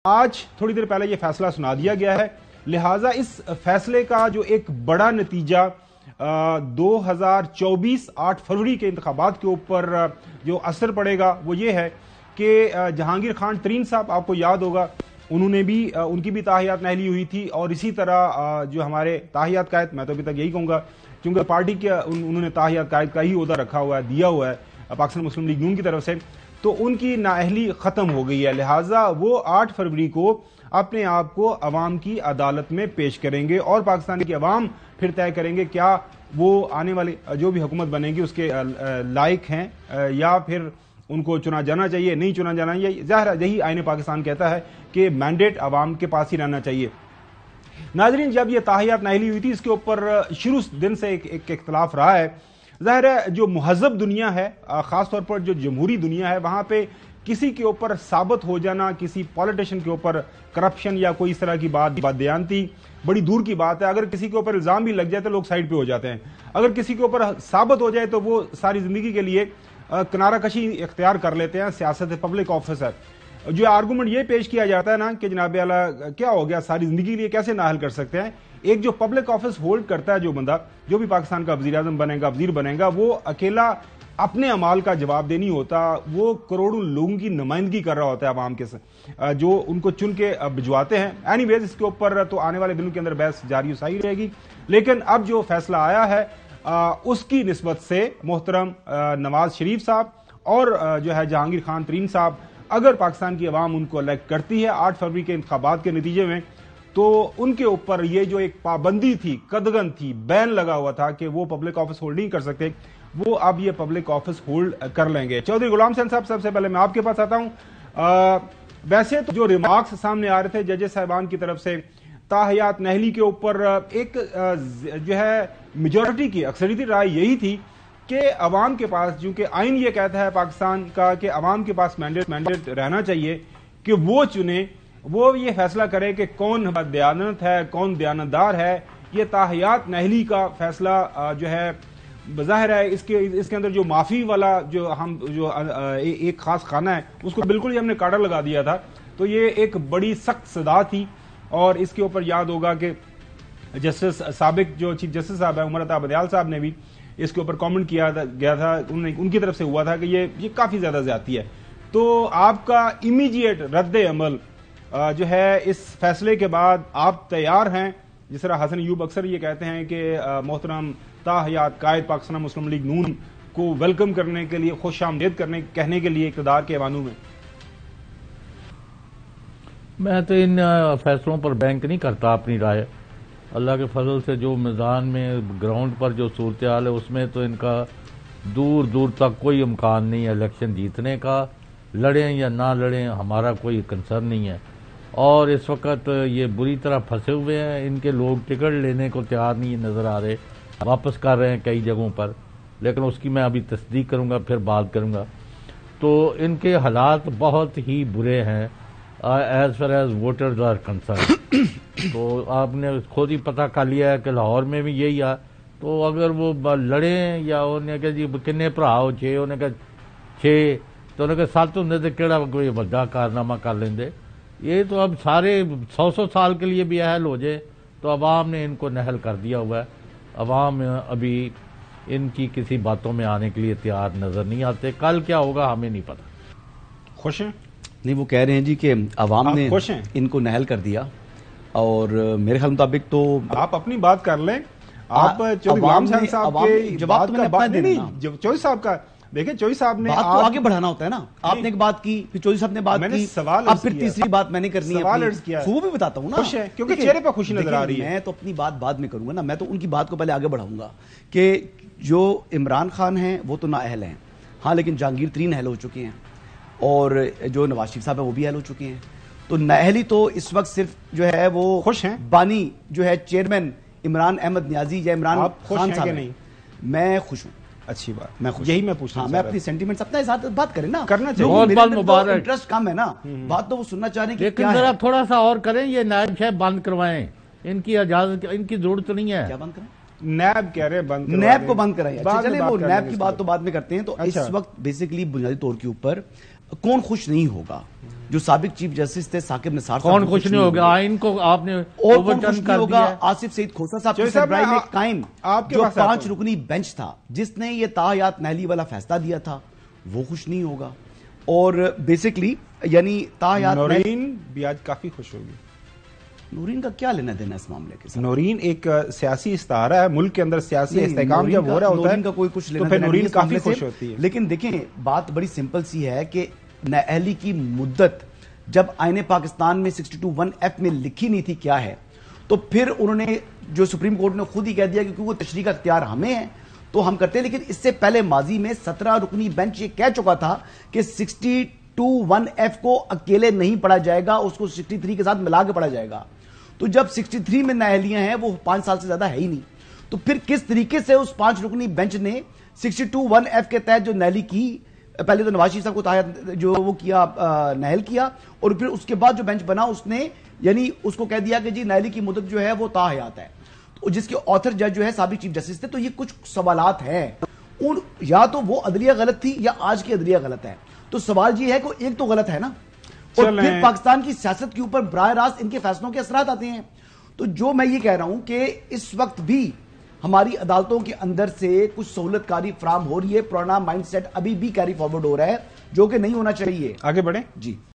آج تھوڑی دیر پہلے یہ فیصلہ سنا دیا گیا ہے، لہٰذا اس فیصلے کا جو ایک بڑا نتیجہ 2024 8 فروری کے انتخابات کے اوپر جو اثر پڑے گا وہ یہ ہے کہ جہانگیر خان ترین صاحب، آپ کو یاد ہوگا، ان کی بھی تاحیات نااہلی ہوئی تھی، اور اسی طرح جو ہمارے تاحیات قائد، میں تو ابھی تک یہی کہوں گا چونکہ پارٹی کے انہوں نے تاحیات قائد کا ہی عہدہ رکھا ہوا ہے، دیا ہوا ہے پاکستان مسلم لیگ نون کی طرف سے، تو ان کی نااہلی ختم ہو گئی ہے، لہٰذا وہ 8 فروری کو اپنے آپ کو عوام کی عدالت میں پیش کریں گے اور پاکستان کی عوام پھر طے کریں گے کیا وہ آنے والی جو بھی حکومت بنے گی اس کے لائق ہیں یا پھر ان کو چنا جانا چاہیے، نہیں چنا جانا چاہیے۔ ظاہر یہی آئین پاکستان کہتا ہے کہ مینڈیٹ عوام کے پاس ہی رہنا چاہیے۔ ناظرین، جب یہ تاحیات نااہلی ہوئی تھی اس کے اوپر شروع دن سے ایک اختلاف رہا ہے۔ ظاہر ہے جو مہذب دنیا ہے، خاص طور پر جو جمہوری دنیا ہے، وہاں پہ کسی کے اوپر ثابت ہو جانا، کسی پولیٹیشن کے اوپر کرپشن یا کوئی اس طرح کی بات دیانتی بڑی دور کی بات ہے۔ اگر کسی کے اوپر الزام بھی لگ جائے تو لوگ سائڈ پہ ہو جاتے ہیں، اگر کسی کے اوپر ثابت ہو جائے تو وہ ساری زندگی کے لیے کنارہ کشی اختیار کر لیتے ہیں۔ سیاست پبلک آفس ہے۔ جو آرگومنٹ یہ پیش کیا جاتا ہے نا کہ جناب اعلیٰ کیا ہو گیا، ساری زندگی کے لیے کیسے نااہل کر سکتے ہیں؟ ایک جو پبلک آفس ہولڈ کرتا ہے جو بندہ، جو بھی پاکستان کا وزیر اعظم بنے گا، وزیر بنے گا، وہ اکیلا اپنے اعمال کا جواب دہ نہیں ہوتا، وہ کروڑوں لوگوں کی نمائندگی کر رہا ہوتا ہے عوام کے جو ان کو چن کے بھجواتے ہیں۔ اینی ویز اس کے اوپر تو آنے والے دنوں کے اندر بحث جاری و ساری رہے گی، لیکن اب جو فیصلہ آیا ہے اس کی نسبت سے محترم نواز شریف صاحب اور جو ہے جہانگیر خان ترین صاحب، اگر پاکستان کی عوام ان کو الیکٹ کرتی ہے 8 فروری کے انتخابات کے نتیجے میں، تو ان کے اوپر یہ جو ایک پابندی تھی، قدغن تھی، بین لگا ہوا تھا کہ وہ پبلک آفس ہولڈ نہیں کر سکتے، وہ اب یہ پبلک آفس ہولڈ کر لیں گے۔ چودھری غلام حسین صاحب، سب سے پہلے میں آپ کے پاس آتا ہوں۔ ویسے تو جو ریمارکس سامنے آ رہے تھے ججز صاحبان کی طرف سے تاحیات نااہلی کے اوپر، ایک جو ہے میجورٹی کی اکثریتی رائے یہی تھی کہ عوام کے پاس، چونکہ آئین یہ کہتا ہے پاکستان کا کہ عوام کے پاس مینڈیٹ رہنا چاہیے کہ وہ چنے، وہ یہ فیصلہ کرے کہ کون دیانت ہے، کون دیانتدار ہے۔ یہ تاحیات نااہلی کا فیصلہ جو ہے بظاہر ہے اس کے اندر جو معافی والا جو ایک خاص خانہ ہے اس کو بالکل ہی ہم نے کاٹا لگا دیا تھا، تو یہ ایک بڑی سخت صدا تھی، اور اس کے اوپر یاد ہوگا کہ جسٹس سابق جو چیف جسٹس صاحب ہیں عمر عطا بدیال صاحب نے بھی اس کے اوپر کامنٹ کیا گیا تھا، ان کی طرف سے ہوا تھا کہ یہ کافی زیادہ زیادتی ہے۔ تو آپ کا امیڈیٹ رد عمل جو ہے اس فیصلے کے بعد، آپ تیار ہیں؟ جس طرح حسن ایوب اکثر یہ کہتے ہیں کہ محترم تاحیات قائد پاکستان مسلم لیگ نون کو ویلکم کرنے کے لیے، خوش آمدید کہنے کے لیے اقتدار کے ایوانوں میں تو ان فیصلوں پر بینک نہیں کرتا اپنی رائے۔ اللہ کے فضل سے جو میدان میں گراؤنڈ پر جو صورتحال ہے اس میں تو ان کا دور دور تک کوئی امکان نہیں ہے الیکشن جیتنے کا، لڑیں یا نہ لڑیں ہمارا کوئی کنسرن نہیں ہے، اور اس وقت یہ بری طرح پھنسے ہوئے ہیں، ان کے لوگ ٹکٹ لینے کو تیار نہیں نظر آ رہے، واپس کر رہے ہیں کئی جگہوں پر، لیکن اس کی میں ابھی تصدیق کروں گا، پھر بات کروں گا۔ تو ان کے حالات بہت ہی برے ہیں as far as voters are concern. تو آپ نے خود ہی پتہ کر لیا ہے کہ لاہور میں بھی یہی ہے، تو اگر وہ لڑیں یا انہیں کہ جی کنے بھرا ہو 6، انہیں کہ 6، تو انہیں کہ 7 ہوں تو کہڑا کوئی بڑا کارنامہ کر لیں دے۔ یہ تو اب سارے 100 سال کے لیے بھی اہل ہو جائے، تو عوام نے ان کو نہل کر دیا ہوا ہے۔ عوام ابھی ان کی کسی باتوں میں آنے کے لیے تیار نظر نہیں آتے، کل کیا ہوگا ہمیں نہیں پتا۔ خوش ہیں؟ نہیں، وہ کہہ رہے ہیں جی کہ عوام نے ان کو نہل کر دیا، اور میرے خیال مطابق تو آپ اپنی بات کر لیں۔ آپ چودھری غلام حسین صاحب کے جواب کا نہیں، چودھری صاحب کا دیکھیں، چودھری صاحب نے بات تو آگے بڑھانا ہوتا ہے نا۔ آپ نے ایک بات کی، پھر چودھری صاحب نے بات کی، اب پھر تیسری بات میں نے کرنی ہے، سوال عرض کیا ہے، وہ بھی بتاتا ہوں نا، خوش ہے کیونکہ چہرے پہ خوشی نظر آ رہی ہے۔ میں تو اپنی بات بعد میں کروں گا نا، میں تو ان کی بات کو پہلے آگے بڑھاؤں گا کہ جو عمران خان ہیں وہ تو نااہل ہیں، ہاں، لیکن جہانگیر ترین اہل ہو چکے ہیں، اور جو نواز شریف صاحب ہیں وہ بھی اہل ہو چکے ہیں۔ تو نااہلی تو اس وقت صرف جو ہے وہ خوش ہیں، بانی جو ہے چیئرمین عمران احمد نیازی یا عمران خان صاحب ہیں۔ میں خوش ہوں، اچھی بات، میں خوش، یہی میں پوچھنا، میں اپنی سینٹیمنٹس اپنا ساتھ بات کریں نا، کرنا چاہیے، بہت بہت مبارک۔ انٹرسٹ کم ہے نا، بات تو وہ سننا چاہ رہے ہیں کہ لیکن ذرا تھوڑا سا اور کریں، یہ نائب شاہ بند کروائیں، ان کی اجازت، ان کی ضرورت نہیں ہے۔ کیا بند کریں؟ نیب کہہ رہے بند، نیب کو بند کرائیں۔ چلیں وہ نیب کی بات تو بعد میں کرتے ہیں۔ تو اس وقت بیسیکلی بنیادی طور کے اوپر کون خوش نہیں ہوگا؟ جو سابق چیف جسٹس تھے ثاقب نثار صاحب، کون خوش نہیں ہوگا؟ آئین کو آپ نے اور کون اوورٹرن خوش نہیں کر ہوگا؟ دیا۔ آصف سعید کھوسہ صاحب چوہے کی صاحب، سربراہی میں میں قائم آپ کے جو پاس آتا 5 رکنی بینچ تھا جس نے یہ تاحیات نہلی والا فیصلہ دیا تھا، وہ خوش نہیں ہوگا۔ اور بیسکلی یعنی تاحیات نورین بھی آج کافی خوش ہوگی۔ نورین کا کیا لینا دینا اس معاملے کے ساتھ؟ نورین ایک سیاسی استعارہ ہے، ملک کے اندر سیاسی استحکام جب ہو رہا ہوتا ہے نورین کا کوئی کچھ لینا تو پھر دینا نورین نہیں اس کافی معاملے سے۔ خوش ہوتی ہے۔ لیکن دیکھیں بات بڑی سمپل سی ہے کہ نااہلی کی مدت جب آئین پاکستان میں 62(1)F میں لکھی نہیں تھی کیا ہے، تو پھر انہوں نے جو سپریم کورٹ نے خود ہی کہہ دیا کہ کیونکہ وہ تشریح کا اختیار ہمیں ہے تو ہم کرتے ہیں۔ لیکن اس سے پہلے ماضی میں 17 رکنی بینچ یہ کہہ چکا تھا کہ 62(1)F کو اکیلے نہیں پڑھا جائے گا، اس کو 63 کے ساتھ ملا کے پڑھا جائے گا۔ تو جب 63 میں نااہلیاں ہیں وہ 5 سال سے زیادہ ہے ہی نہیں، تو پھر کس طریقے سے اس 5 رکنی بینچ نے 62(1)F کے تحت جو نااہلی کی، پہلے تو نواز شریف صاحب کو تاحیات جو وہ کیا نااہل کیا، اور پھر اس کے بعد جو بینچ بنا اس نے یعنی اس کو کہہ دیا کہ جی نااہلی کی مدت جو ہے وہ تاحیات ہے، جس کے آتھر جج جو ہے سابق چیف جسٹس تھے۔ تو یہ کچھ سوالات ہیں، یا تو وہ عدلیہ غلط تھی یا آج کی عدلیہ غلط ہے۔ تو سوال یہ ہے کہ ایک تو غلط ہے نا، اور پھر پاکستان کی سیاست کے اوپر براہ راست ان کے فیصلوں کے اثرات آتے ہیں۔ تو جو میں یہ کہہ رہا ہوں کہ اس وقت بھی ہماری عدالتوں کے اندر سے کچھ سہولت کاری فراہم ہو رہی ہے، پرانا مائنڈ سیٹ ابھی بھی کیری فارورڈ ہو رہا ہے جو کہ نہیں ہونا چاہیے۔ آگے بڑھیں۔ جی